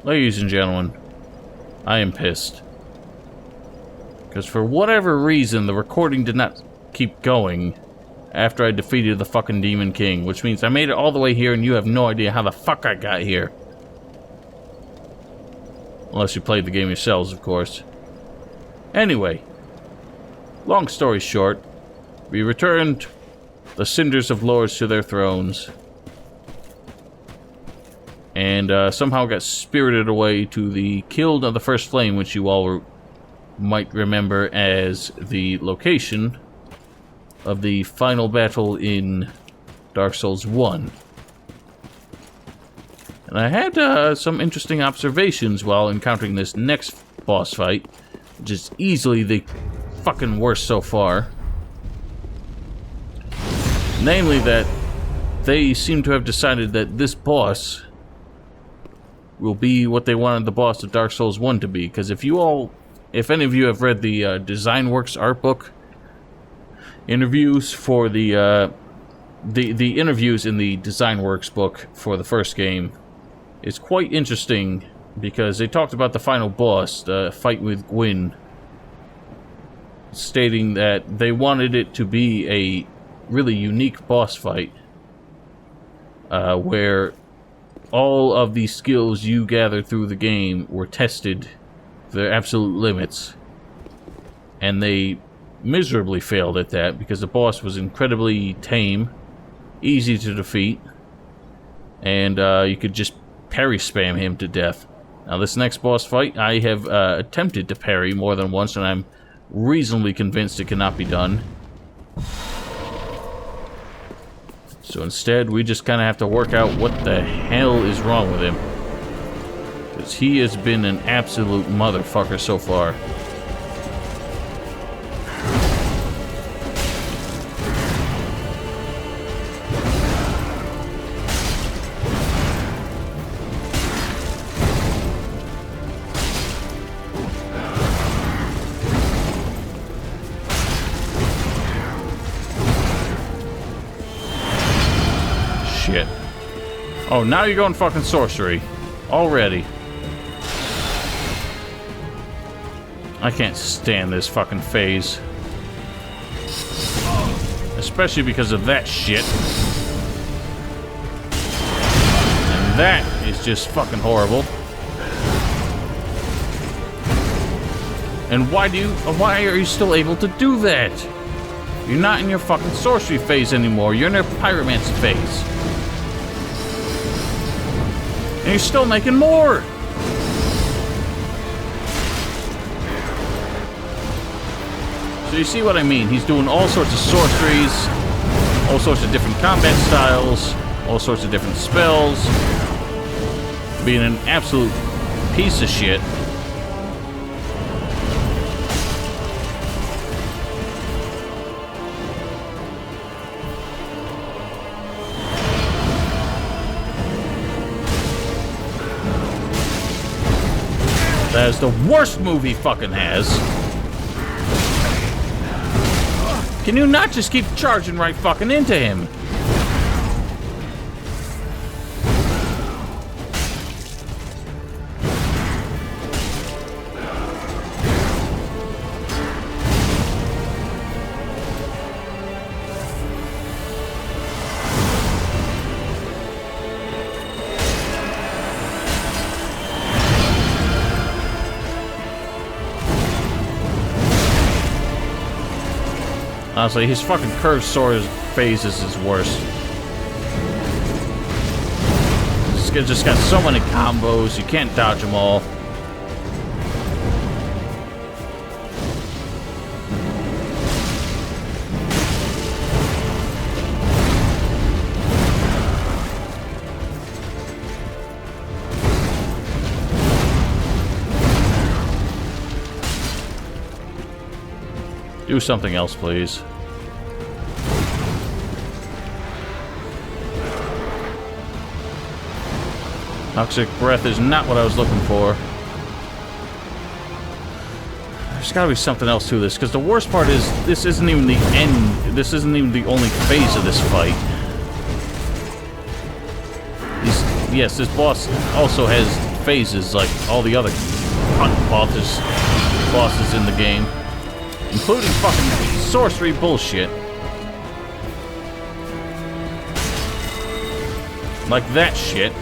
Ladies and gentlemen, I am pissed. Because for whatever reason, the recording did not keep going after I defeated the fucking Demon King, which means I made it all the way here and you have no idea how the fuck I got here. Unless you played the game yourselves, of course. Anyway, long story short, we returned the cinders of lords to their thrones. And somehow got spirited away to the Guild of the First Flame, which you all might remember as the location of the final battle in Dark Souls 1. And I had some interesting observations while encountering this next boss fight, which is easily the fucking worst so far. Namely that they seem to have decided that this boss will be what they wanted the boss of Dark Souls 1 to be. Because if any of you have read the Design Works art book interviews for the interviews in the Design Works book for the first game, it's quite interesting because they talked about the final boss, the fight with Gwyn, stating that they wanted it to be a really unique boss fight where all of the skills you gathered through the game were tested to their absolute limits. And they miserably failed at that because the boss was incredibly tame, easy to defeat, and you could just parry spam him to death. Now this next boss fight, I have attempted to parry more than once, and I'm reasonably convinced it cannot be done. So instead, we just kind of have to work out what the hell is wrong with him. Because he has been an absolute motherfucker so far. Shit. Oh, now you're going fucking sorcery. Already. I can't stand this fucking phase. Especially because of that shit. And that is just fucking horrible. And why are you still able to do that? You're not in your fucking sorcery phase anymore. You're in your pyromancy phase. And you're still making more! So you see what I mean? He's doing all sorts of sorceries, all sorts of different combat styles, all sorts of different spells, being an absolute piece of shit. That is the worst move he fucking has. Can you not just keep charging right fucking into him? Honestly, his fucking curved sword phase is his worst. This guy just got so many combos, you can't dodge them all. Do something else, please. Toxic breath is not what I was looking for. There's gotta be something else to this, because the worst part is, this isn't even the end, this isn't even the only phase of this fight. Yes, this boss also has phases like all the other bosses in the game, including fucking sorcery bullshit. Like that shit.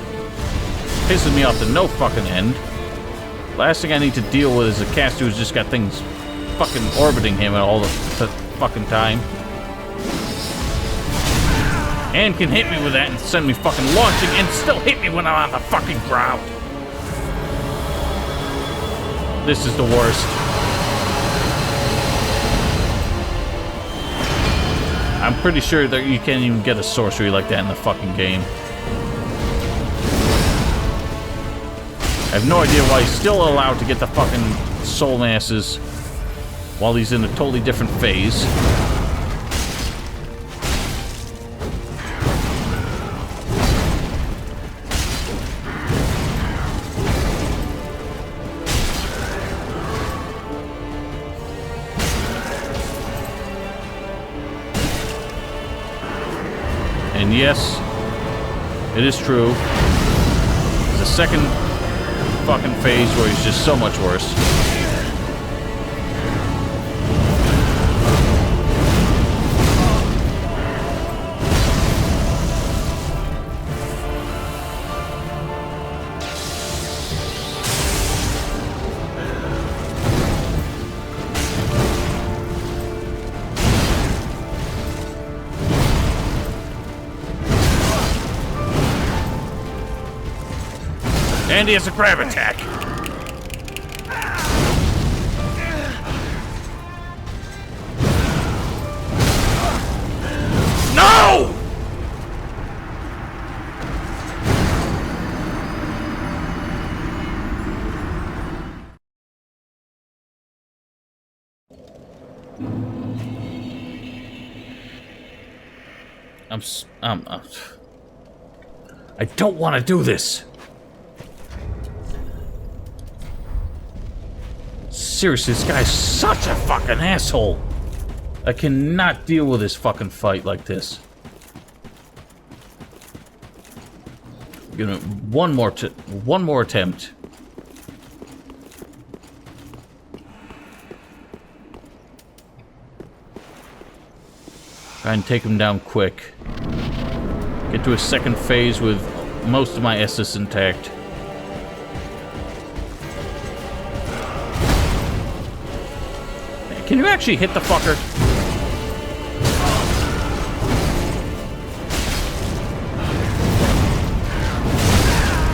Pisses me off to no fucking end. Last thing I need to deal with is a caster who's just got things fucking orbiting him all the fucking time. And can hit me with that and send me fucking launching and still hit me when I'm on the fucking ground. This is the worst. I'm pretty sure that you can't even get a sorcery like that in the fucking game. I have no idea why he's still allowed to get the fucking soul masses while he's in a totally different phase. And yes, it is true. There's a second fucking phase where he's just so much worse. And he has a grab attack. No! I don't want to do this. Seriously, this guy's such a fucking asshole. I cannot deal with this fucking fight like this. Gonna one more attempt. Try and take him down quick. Get to a second phase with most of my Estus intact. Can you actually hit the fucker?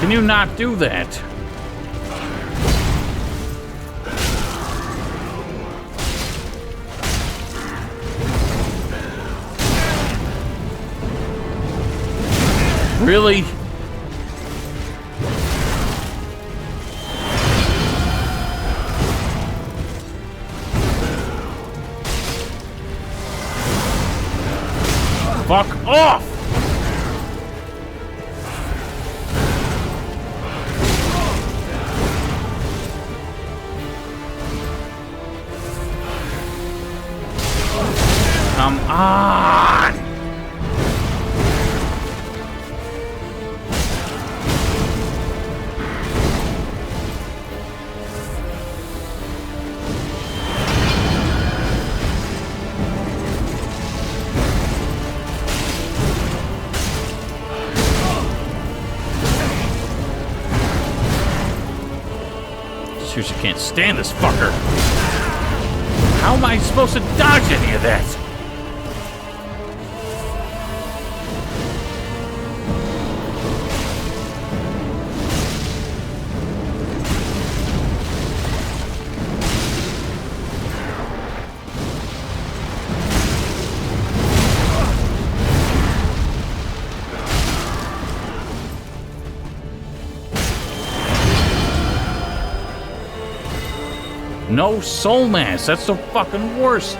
Can you not do that? Really? Fuck off! Come on! Seriously, can't stand this fucker. How am I supposed to dodge any of that? No soul mass. That's the fucking worst.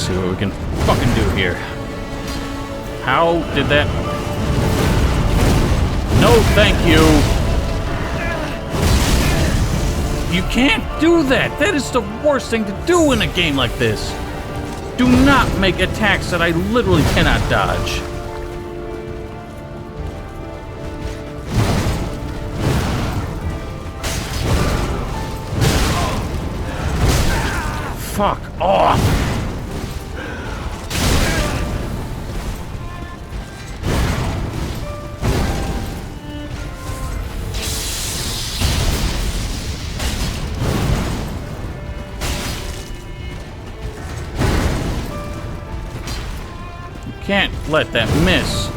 see what we can fucking do here. How did that... No, thank you. You can't do that. That is the worst thing to do in a game like this. Do not make attacks that I literally cannot dodge. Fuck off! You can't let that miss.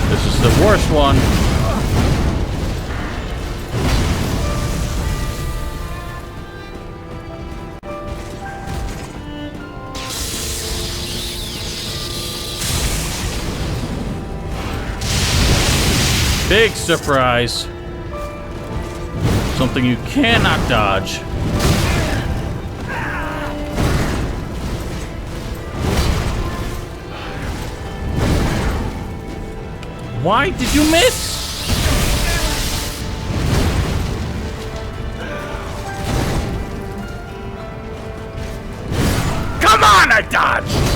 This is the worst one. Big surprise. Something you cannot dodge. Why did you miss? Come on, I dodged!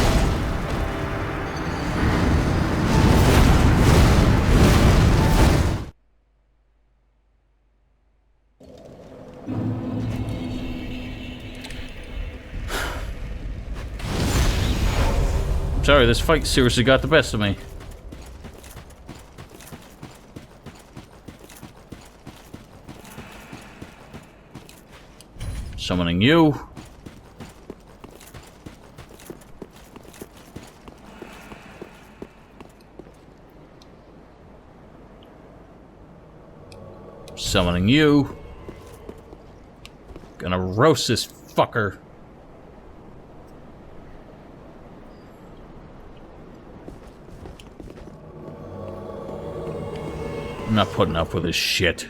Sorry, this fight seriously got the best of me. Summoning you. Summoning you. Gonna roast this fucker. I'm not putting up with this shit.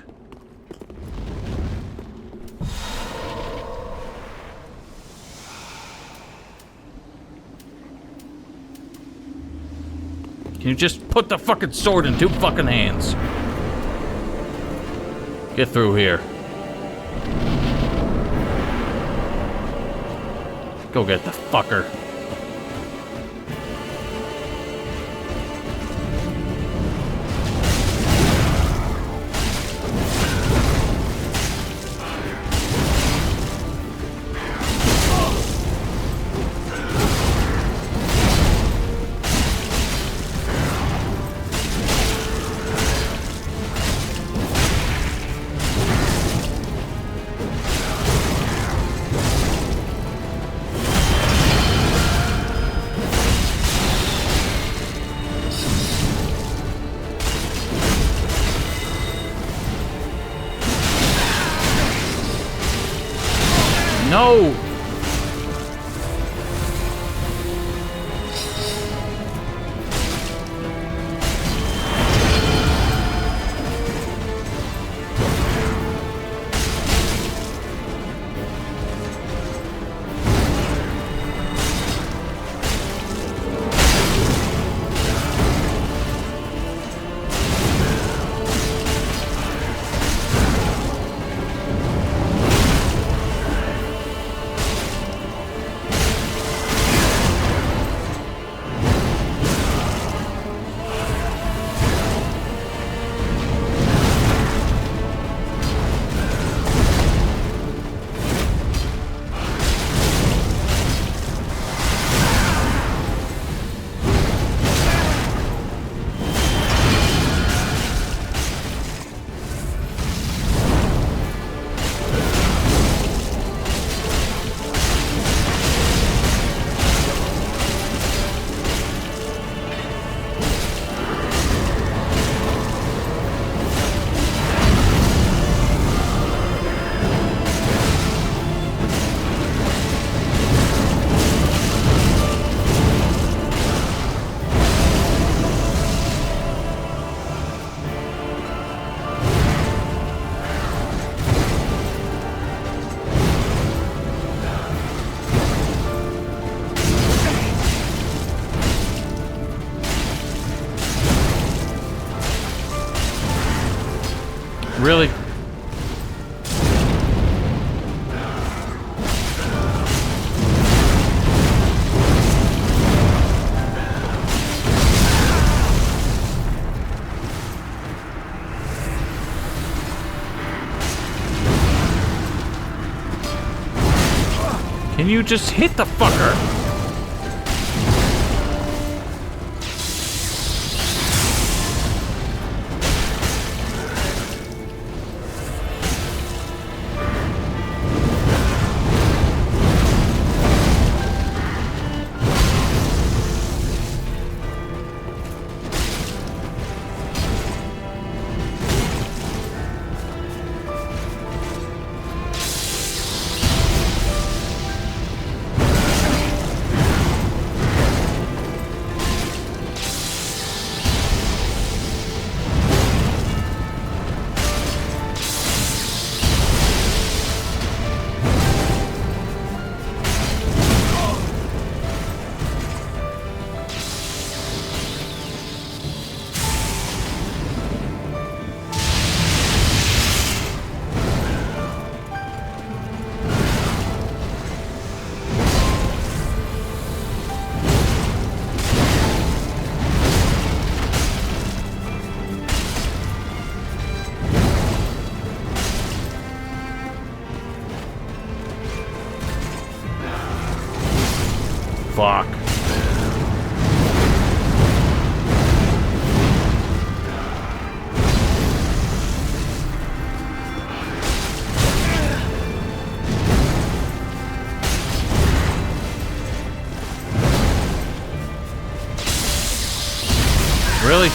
Can you just put the fucking sword in two fucking hands? Get through here. Go get the fucker. No! Really? Can you just hit the fucker? Fuck. Really?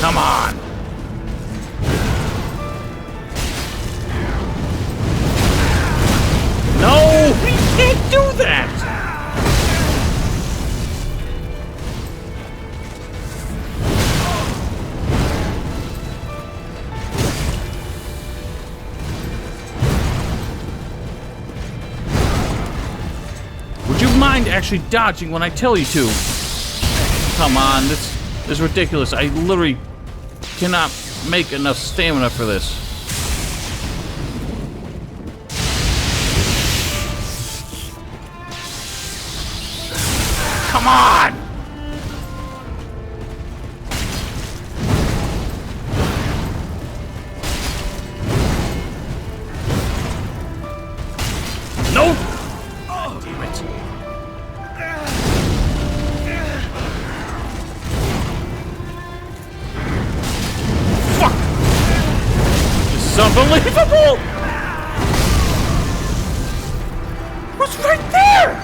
Come on! No! We can't do that! Would you mind actually dodging when I tell you to? Come on, this is ridiculous. I literally cannot make enough stamina for this. Come on! No! Oh, damn it. It's unbelievable! What's right there?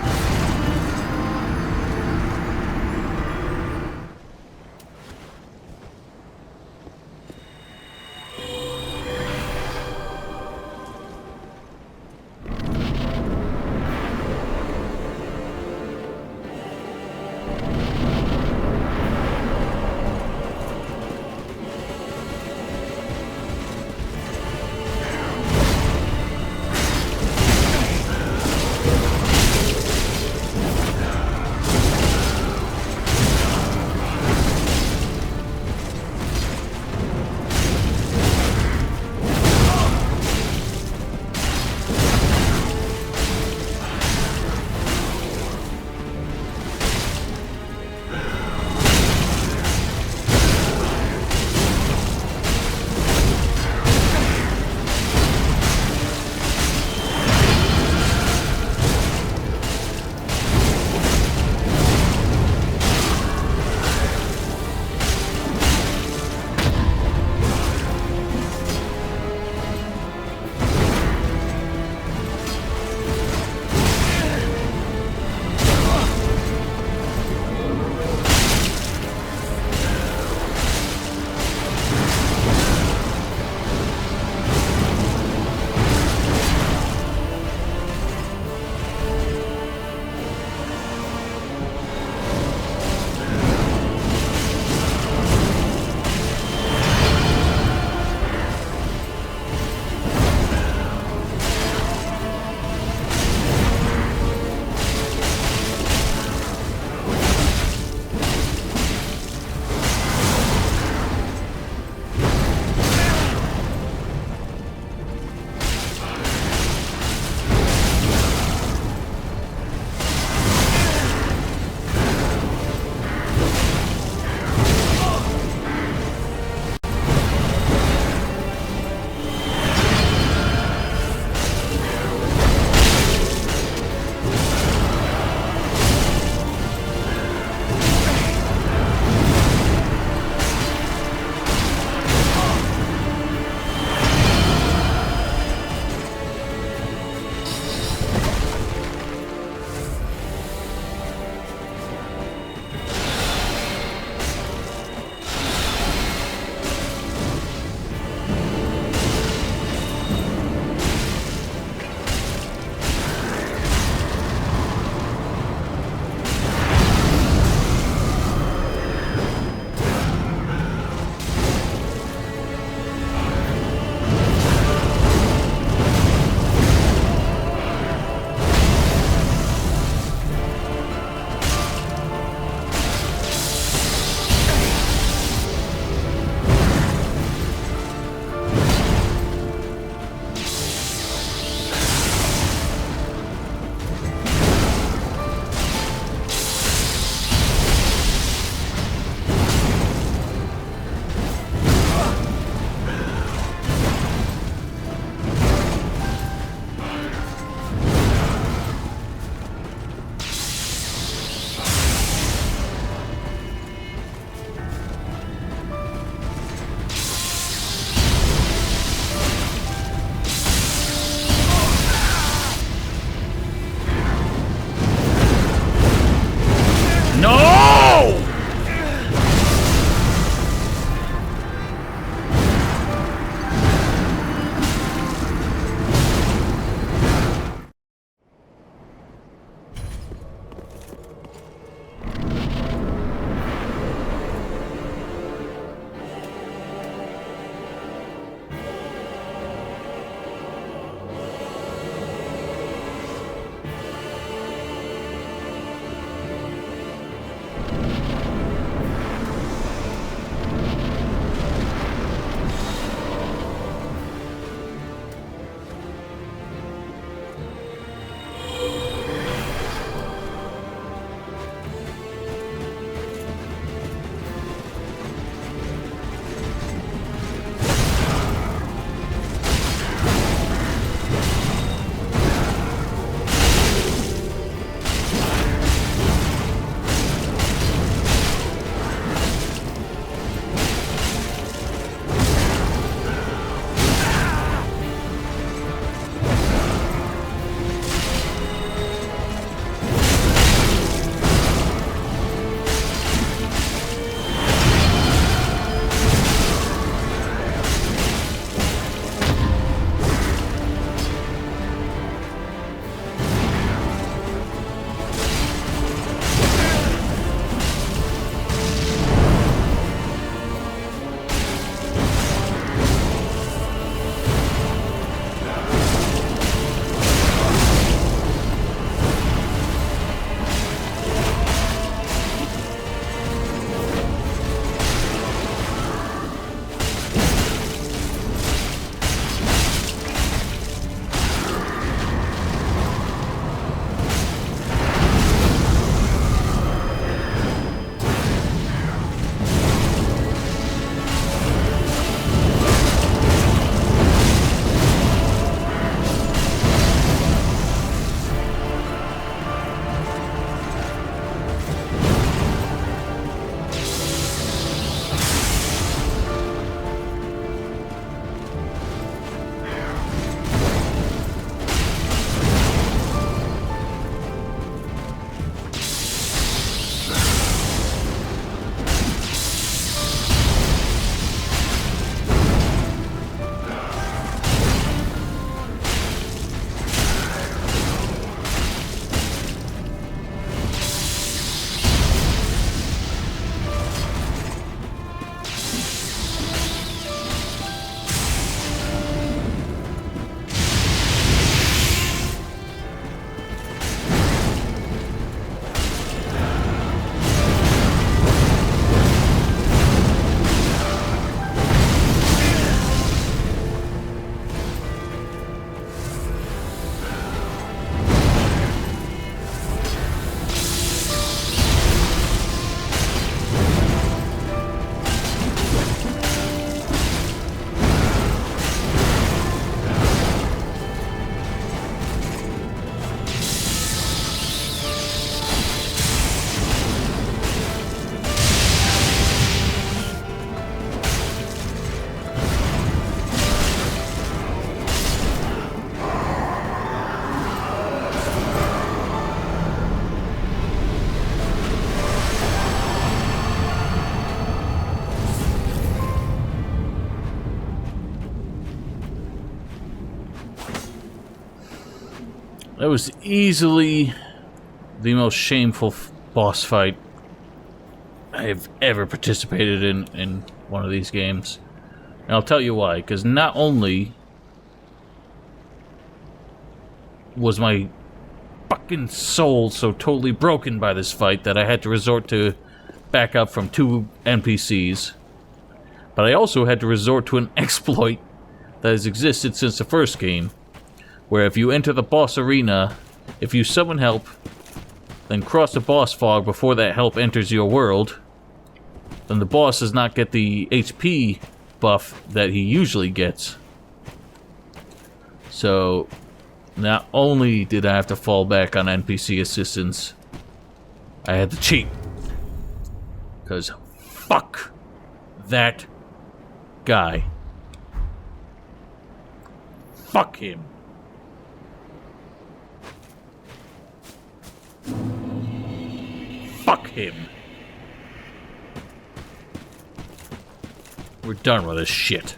That was easily the most shameful boss fight I have ever participated in one of these games. And I'll tell you why, because not only was my fucking soul so totally broken by this fight that I had to resort to backup from 2 NPCs, but I also had to resort to an exploit that has existed since the first game, where if you enter the boss arena, if you summon help, then cross the boss fog before that help enters your world, then the boss does not get the HP buff that he usually gets. So, not only did I have to fall back on NPC assistance, I had to cheat. Because fuck that guy. Fuck him. Fuck him. We're done with this shit.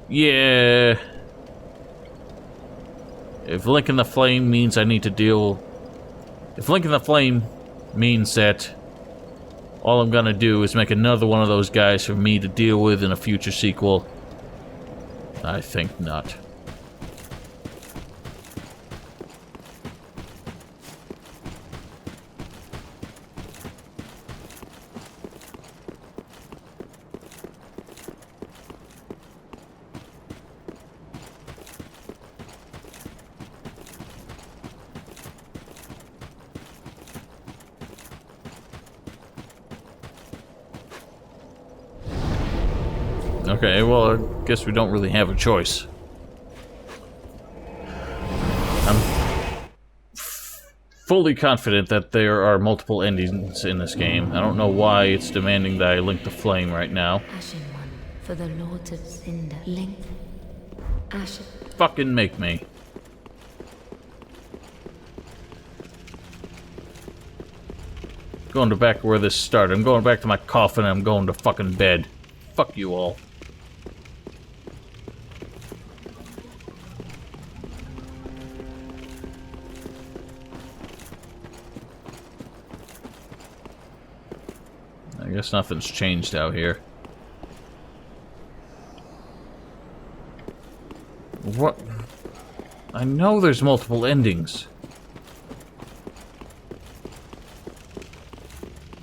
Yeah. If Link in the Flame means I need to deal... If Link in the Flame means that all I'm gonna do is make another one of those guys for me to deal with in a future sequel, I think not. Okay, well, I guess we don't really have a choice. I'm fully confident that there are multiple endings in this game. I don't know why it's demanding that I link the flame right now. Ashen One, for the Lords of Cinder. Link. Ashen. Fucking make me. Going to back where this started. I'm going back to my coffin and I'm going to fucking bed. Fuck you all. I guess nothing's changed out here. What? I know there's multiple endings.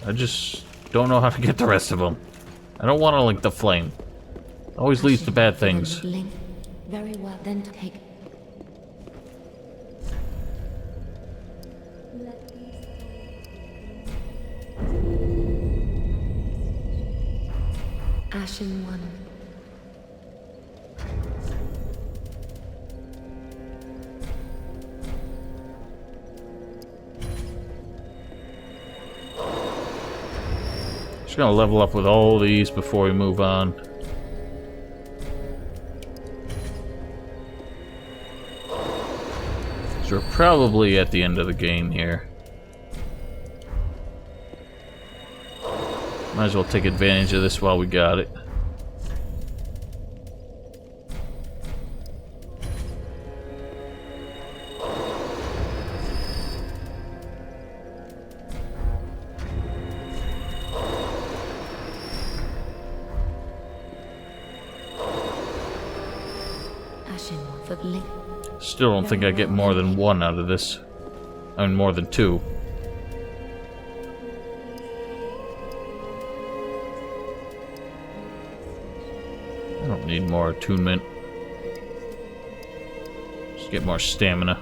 I just don't know how to get the rest of them. I don't want to link the flame. Always leads to bad things. Link. Very well, then take. Ashen One. Just gonna level up with all these before we move on. So we're probably at the end of the game here. Might as well take advantage of this while we got it. Ashen One for Link. Still don't think I get more than one out of this. I mean, more than two. I don't need more attunement. Just get more stamina.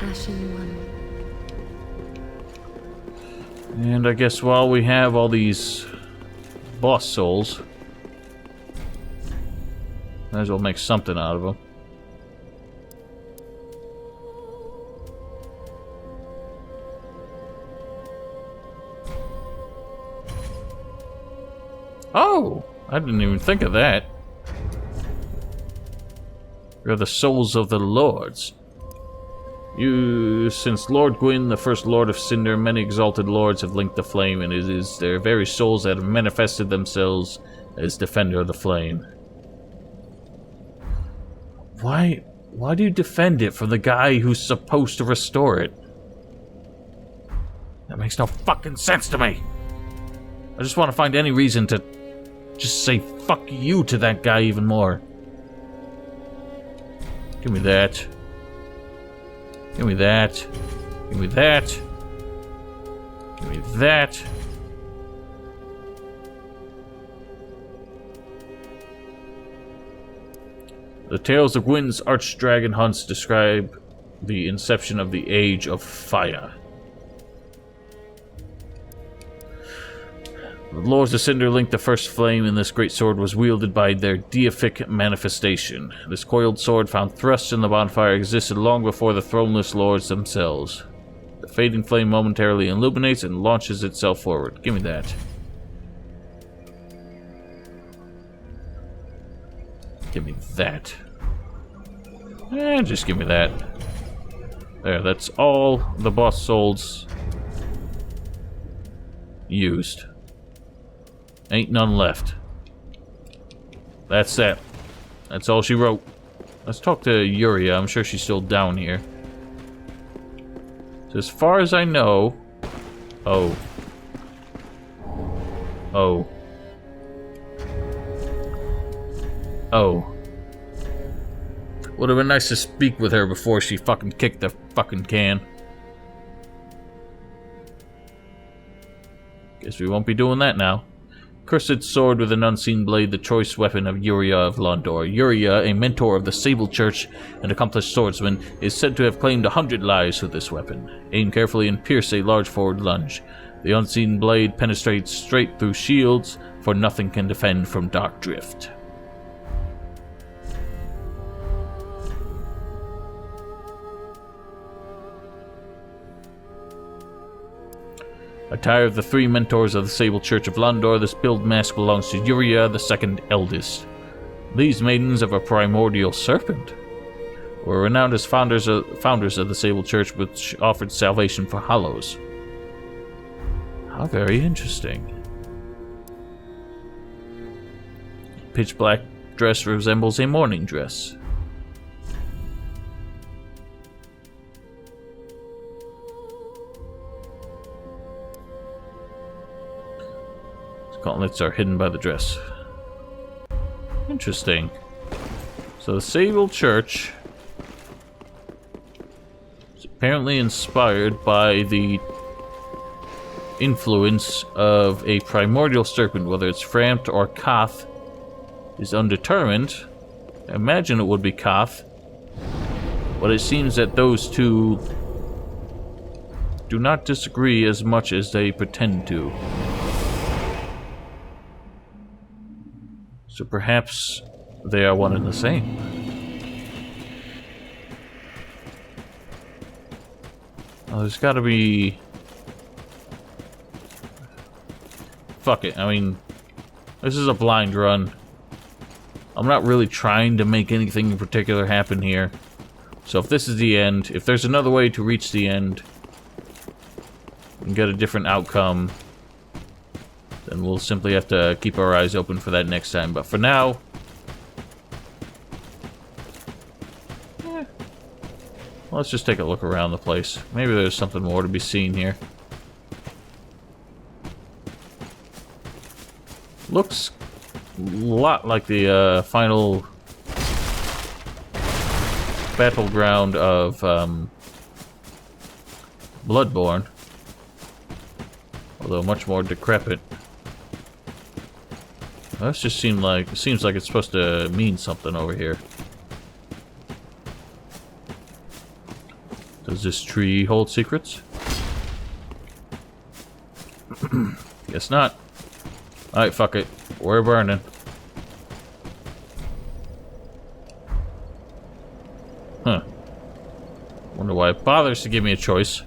Ashen One. And I guess while we have all these boss souls, might as well make something out of them. Oh! I didn't even think of that. You're the souls of the lords. Since Lord Gwyn, the first Lord of Cinder, many exalted lords have linked the flame, and it is their very souls that have manifested themselves as defender of the flame. Why do you defend it from the guy who's supposed to restore it? That makes no fucking sense to me. I just want to find any reason to just say fuck you to that guy even more. Give me that. Give me that. Give me that. Give me that. The tales of Gwyn's archdragon hunts describe the inception of the Age of Fire. The Lords of Cinder linked the first flame, and this great sword was wielded by their deific manifestation. This coiled sword, found thrust in the bonfire, existed long before the throneless lords themselves. The fading flame momentarily illuminates and launches itself forward. Give me that. Give me that. Just give me that. There, that's all the boss souls used. Ain't none left. That's that. That's all she wrote. Let's talk to Yuria. I'm sure she's still down here. So as far as I know... Oh. Oh. Oh. Would have been nice to speak with her before she fucking kicked the fucking can. Guess we won't be doing that now. Cursed sword with an unseen blade, the choice weapon of Yuria of Londor. Yuria, a mentor of the Sable Church and accomplished swordsman, is said to have claimed 100 lives with this weapon. Aim carefully and pierce a large forward lunge. The unseen blade penetrates straight through shields, for nothing can defend from dark drift. Attire of the three mentors of the Sable Church of Londor, this build mask belongs to Yuria, the second eldest. These maidens of a primordial serpent were renowned as founders of the Sable Church, which offered salvation for hollows. How very interesting. Pitch black dress resembles a mourning dress. Gauntlets are hidden by the dress. Interesting. So the Sable Church is apparently inspired by the influence of a primordial serpent. Whether it's Frampt or Koth is undetermined. I imagine it would be Koth. But it seems that those two do not disagree as much as they pretend to. So perhaps they are one and the same. Oh, there's gotta be... Fuck it, I mean... This is a blind run. I'm not really trying to make anything in particular happen here. So if this is the end, if there's another way to reach the end and get a different outcome, then we'll simply have to keep our eyes open for that next time. But for now... let's just take a look around the place. Maybe there's something more to be seen here. Looks a lot like the final battleground of Bloodborne. Although much more decrepit. This just seems like it's supposed to mean something over here. Does this tree hold secrets? Guess not. Alright, fuck it. We're burning. Huh. Wonder why it bothers to give me a choice.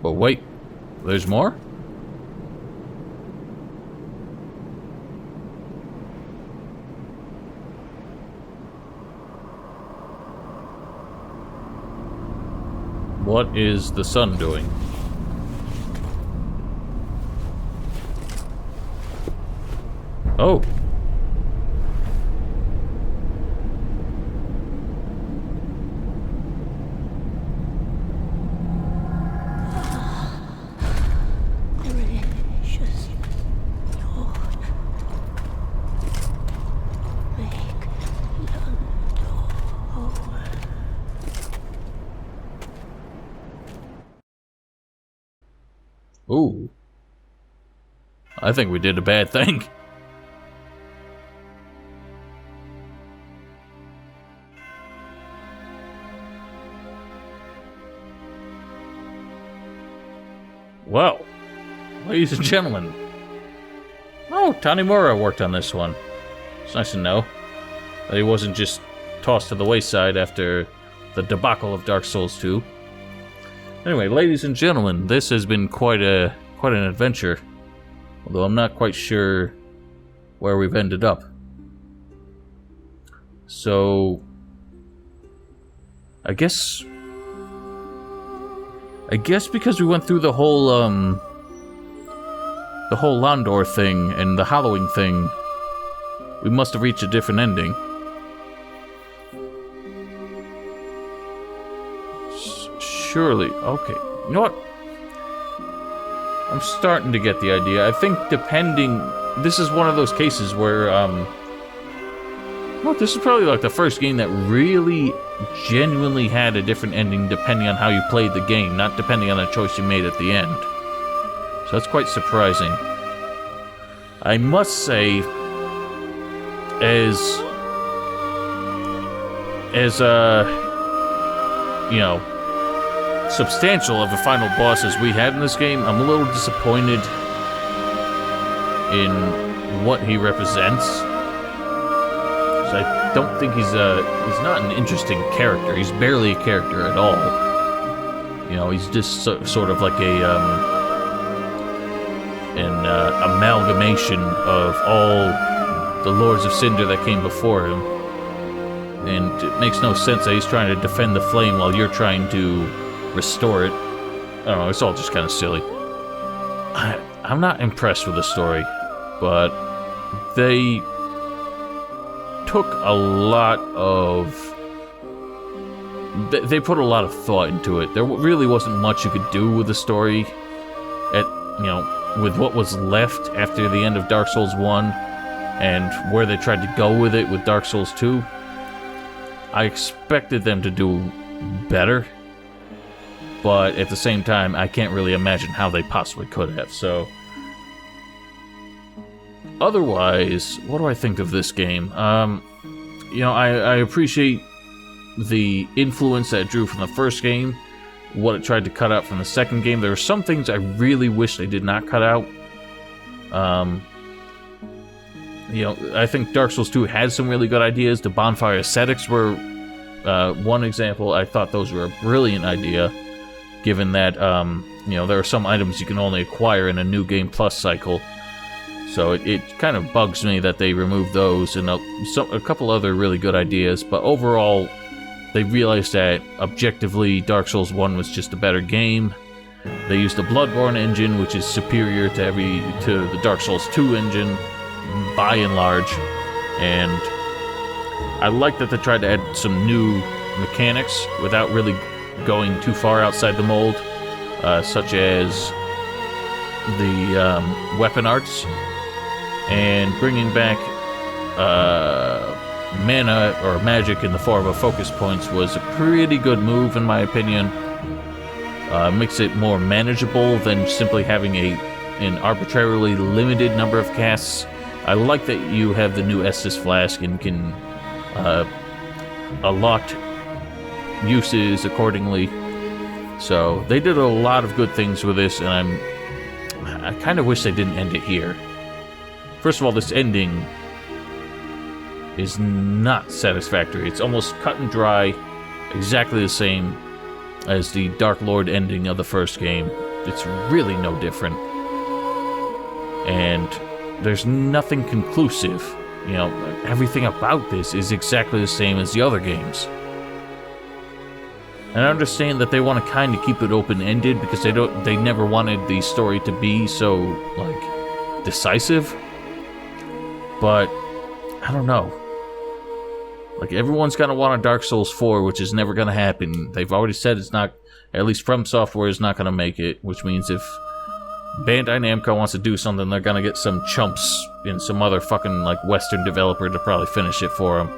But wait, there's more? What is the sun doing? Oh. Gracious Lord, make London whole. Ooh. I think we did a bad thing. Well, ladies and gentlemen. Oh, Tanimura worked on this one. It's nice to know that he wasn't just tossed to the wayside after the debacle of Dark Souls 2. Anyway, ladies and gentlemen, this has been quite an adventure. Although I'm not quite sure where we've ended up. So I guess because we went through the whole Londor thing and the Hallowing thing, we must have reached a different ending. Surely, okay. You know what? I'm starting to get the idea. I think this is one of those cases where, well, this is probably like the first game that really genuinely had a different ending depending on how you played the game, not depending on the choice you made at the end. So that's quite surprising. I must say, as you know, substantial of a final boss as we had in this game, I'm a little disappointed in what he represents. Because I don't think he's not an interesting character. He's barely a character at all. You know, he's just sort of like an amalgamation of all the Lords of Cinder that came before him. And it makes no sense that he's trying to defend the flame while you're trying to restore it. I don't know, it's all just kind of silly. I'm not impressed with the story, but they took a lot of... They put a lot of thought into it. There really wasn't much you could do with the story with what was left after the end of Dark Souls 1 and where they tried to go with it with Dark Souls 2. I expected them to do better, but at the same time, I can't really imagine how they possibly could have, so... Otherwise, what do I think of this game? I appreciate the influence that it drew from the first game, what it tried to cut out from the second game. There are some things I really wish they did not cut out. I think Dark Souls 2 had some really good ideas. The bonfire ascetics were one example. I thought those were a brilliant idea, given that, there are some items you can only acquire in a New Game Plus cycle. So it kind of bugs me that they removed those and a couple other really good ideas. But overall, they realized that objectively Dark Souls 1 was just a better game. They used the Bloodborne engine, which is superior to the Dark Souls 2 engine, by and large. And I like that they tried to add some new mechanics without really going too far outside the mold, such as the weapon arts, and bringing back mana or magic in the form of focus points was a pretty good move, in my opinion. Makes it more manageable than simply having an arbitrarily limited number of casts. I like that you have the new Estus Flask and can allot uses accordingly. So they did a lot of good things with this, and I kind of wish they didn't end it here. First of all, this ending is not satisfactory. It's almost cut and dry, exactly the same as the Dark Lord ending of the first game. it's really no different. And there's nothing conclusive. You know, everything about this is exactly the same as the other games. And I understand that they want to kind of keep it open-ended because they never wanted the story to be so, like, decisive. But I don't know. Like, everyone's gonna want a Dark Souls 4, which is never gonna happen. They've already said it's not, at least From Software is not gonna make it, which means if Bandai Namco wants to do something, they're gonna get some chumps in some other fucking, like, Western developer to probably finish it for them.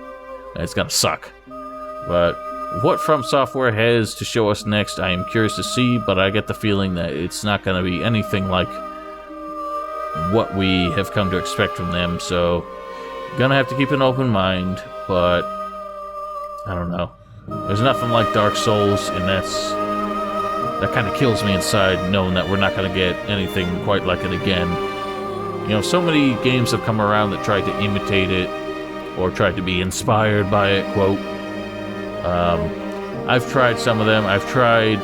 And it's gonna suck. But what From Software has to show us next, I am curious to see, but I get the feeling that it's not gonna be anything like what we have come to expect from them, so gonna have to keep an open mind, but I don't know. There's nothing like Dark Souls, and that kind of kills me inside, knowing that we're not gonna get anything quite like it again. You know, so many games have come around that tried to imitate it, or tried to be inspired by it, quote. I've tried some of them. I've tried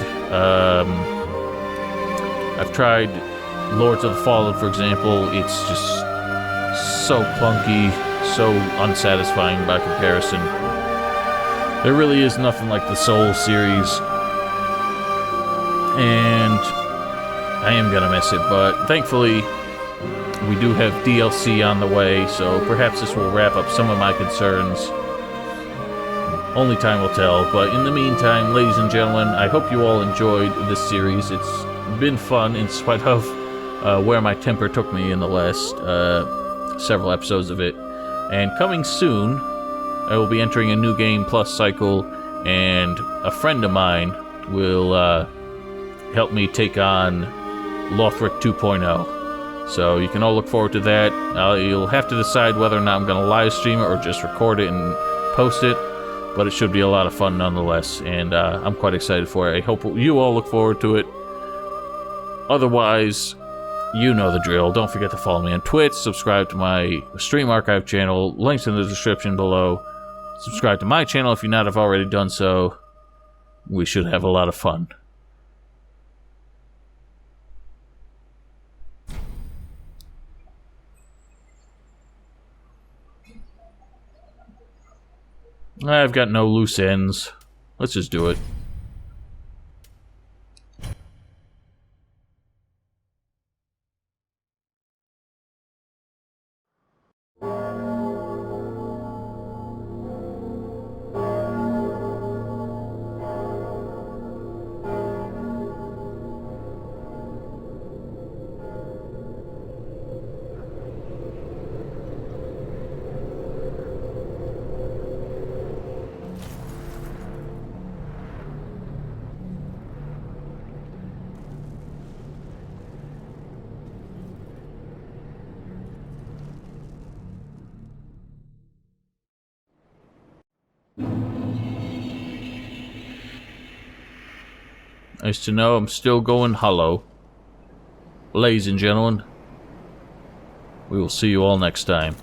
Lords of the Fallen, for example. It's just so clunky, so unsatisfying by comparison. There really is nothing like the Souls series, and I am gonna miss it, but thankfully we do have DLC on the way, so perhaps this will wrap up some of my concerns. Only time will tell, but in the meantime, ladies and gentlemen, I hope you all enjoyed this series. It's been fun in spite of where my temper took me in the last several episodes of it. And coming soon, I will be entering a new game plus cycle, and a friend of mine will help me take on Lothric 2.0. So you can all look forward to that. You'll have to decide whether or not I'm going to live stream it or just record it and post it. But it should be a lot of fun nonetheless, and I'm quite excited for it. I hope you all look forward to it. Otherwise, you know the drill. Don't forget to follow me on Twitch, subscribe to my Stream Archive channel, links in the description below. Subscribe to my channel if you not have already done so. We should have a lot of fun. I've got no loose ends. Let's just do it. Nice to know I'm still going hollow. Ladies and gentlemen, we will see you all next time.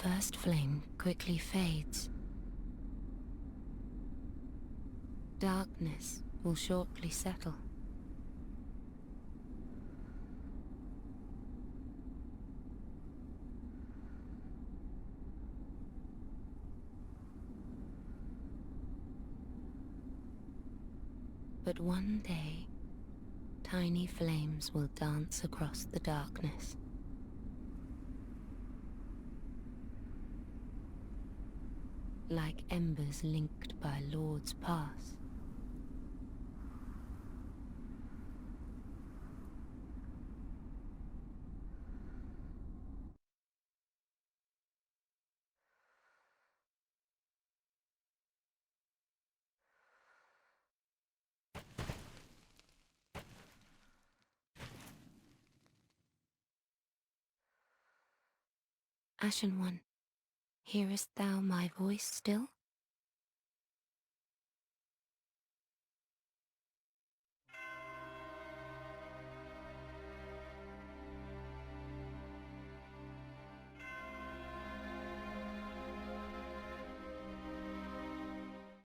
first flame quickly fades. Darkness will shortly settle. But one day, tiny flames will dance across the darkness. Like embers linked by Lord's Pass. Ashen One, hearest thou my voice still?